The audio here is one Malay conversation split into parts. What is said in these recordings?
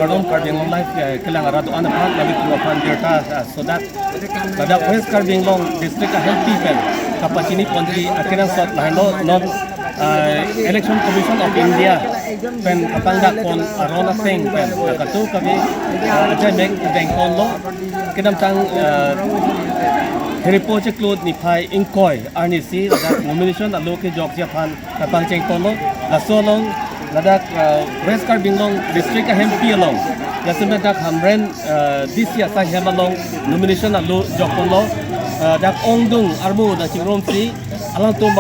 Kadang carving long life kelang ratu anak pan lagi tua pan dirta sodat pada West carving long district healthy pen kapasini pondri akhirnya sot lain non election commission of India pen kapangga kon arona thing pen katu kami aja make bengkon lo kedam tang Heripo ceklut ni pai ingkoi arnisi ladak nomination aloh kejok siapan kapang cengkon lo lasolong ladak West carving long district MP long yasemet dak hamren this year sa hemalong nomination aloh jokon lo dak ongdung armu da chingrom si alang tum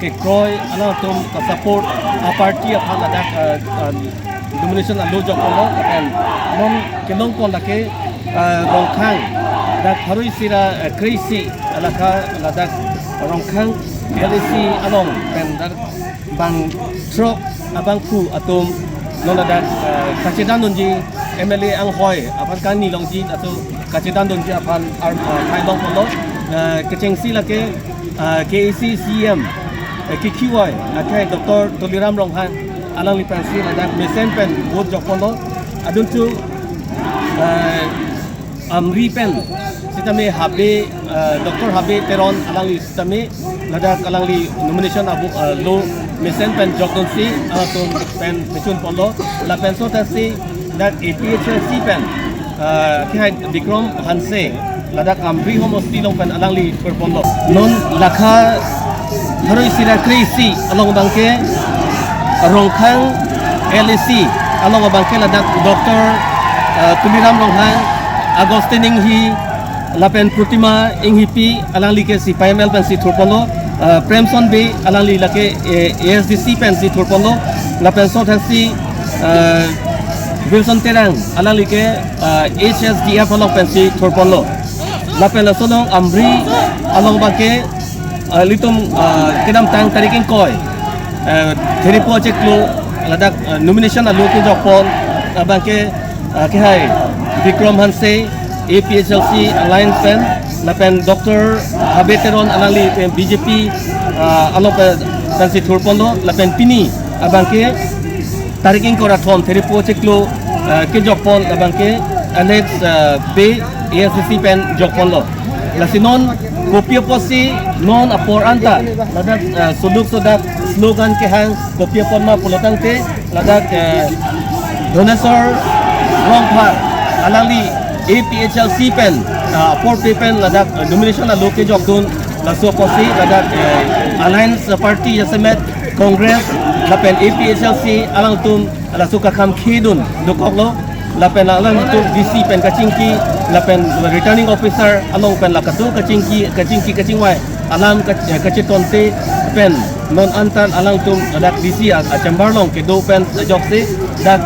ke kroy alang tum ka support a party aphan ladak nomination aloh jokon lo and non kelong kon lake rongkhang dak harui sira crazy alaka ladak rongkhang LC along pen dak bang trok abang ku atum noladak kacedan donji MLA ang hoy apan kan ni longji atau kacedan donji apan kai long polo kecengsi lake KAC CM KQY akai Dr. Toliram Ronghan alang lipansi ladak mesen pen bot jokolo adun tu amripen sitame habe Dr. Habe Teron alang li sitame ladak alang li nomination abu lo mesen pen jokon si atung pen pecun polo la penso tasi dak APHC pen kihai Vikram Hanse ladak amri homosti long pen alang li perpolo non lakha harui sira krisi along bangke rongkhang LC along bangke ladak Dr. Tuliram Ronghan Agustin inghi lapen Putima inghipi alang li ke si PML pen si turpolo Premson B alang li lake ASDC pen si turpolo lapen so taxi Wilson Terang alang li ke HSDF along pen si turpolo lapen la solong amri along bangke litum kedam tang tariking koi Heripo ceklu ladak nomination aloh ke jokpon bangke kihai Vikram Hanse APHLC Alliance pen lapen Dr. Habeteron alali BJP along pen si turpondo lapen pini abangke tariking koraton Heripo ceklu ke jokpon abangke Alex B ASCC pen jokpon lo lasinon kopia posi non apor anta ladak suluk sodak slogan ke hang kopia pon ma pulotang te ladak Dhoneswar Rongphar alali APHLC pen apor pen ladak nomination aloh ke jokdun laso posi ladak Alliance Party yasemet Congress lapen APHLC alang tum laso kakam khidun dokoklo lapen alang tum DC pen kacingki lapen returning officer along pen lakatu kacingwai alam kacetonte pen non antan alang tum dak DC acambarlong ke do pen jokse dak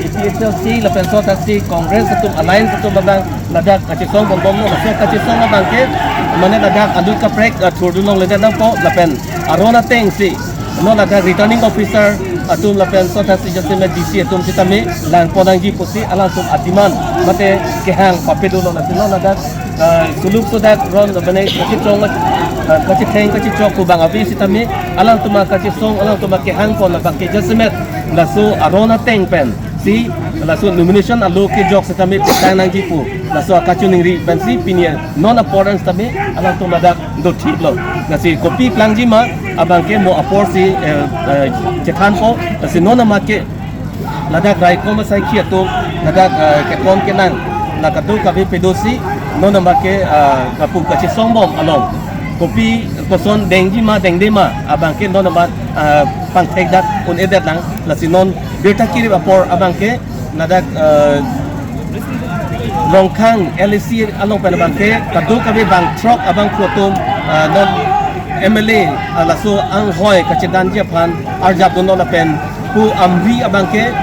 APHLC lapen so taksi Congress tum Alliance tum badang ladak kacesong bombom no so kacesong badang ke mane ladak adul kaprek thurdulong ledan po lapen arona teng si no ladak returning officer atum lapen so taksi jasime DC atum sitame lang podangji posi alang tum atiman mate kehang papedulo nasino ladak suluk sodak ron bane kacesong kaciteng kacicok ku bang abi sitame alang tuma kacesong alang tuma kehang pon labang ke jasime laso arona teng pen si laso nomination aloh ke jok setame petang nang jipu laso akachuning ri pensi pinia non appointment tame alang tu madak do thik lo nasi kopi plangji ma abang ke mo apor si cekhan po nasi non amake ladak rai ko masai khia tu ladak ke pom ke nang lakatu kabi pedosi non amake kapu kachi songbom along kopi koson dengji ma dengde ma abang ke non amat pangtek dak un edet lang lasinon beta kiri apor abang ke nadak rongkhang LC along pen abang ke kadu kabe bang trok abang kutum non MLA laso ang hoy kacedan japan arjab don la pen ku amri abang ke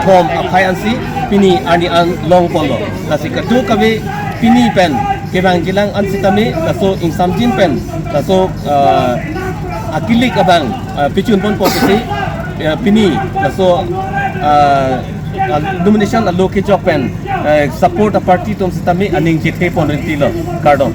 thom apai ansi pini ani an long polo lasi kadu kabe pini pen ke bang jilang an sitame laso insam jin pen laso akilik abang picun pon posisi pini so nomination aloh kejok pen support a party tom sitami aning jithe pon rinti lo kardom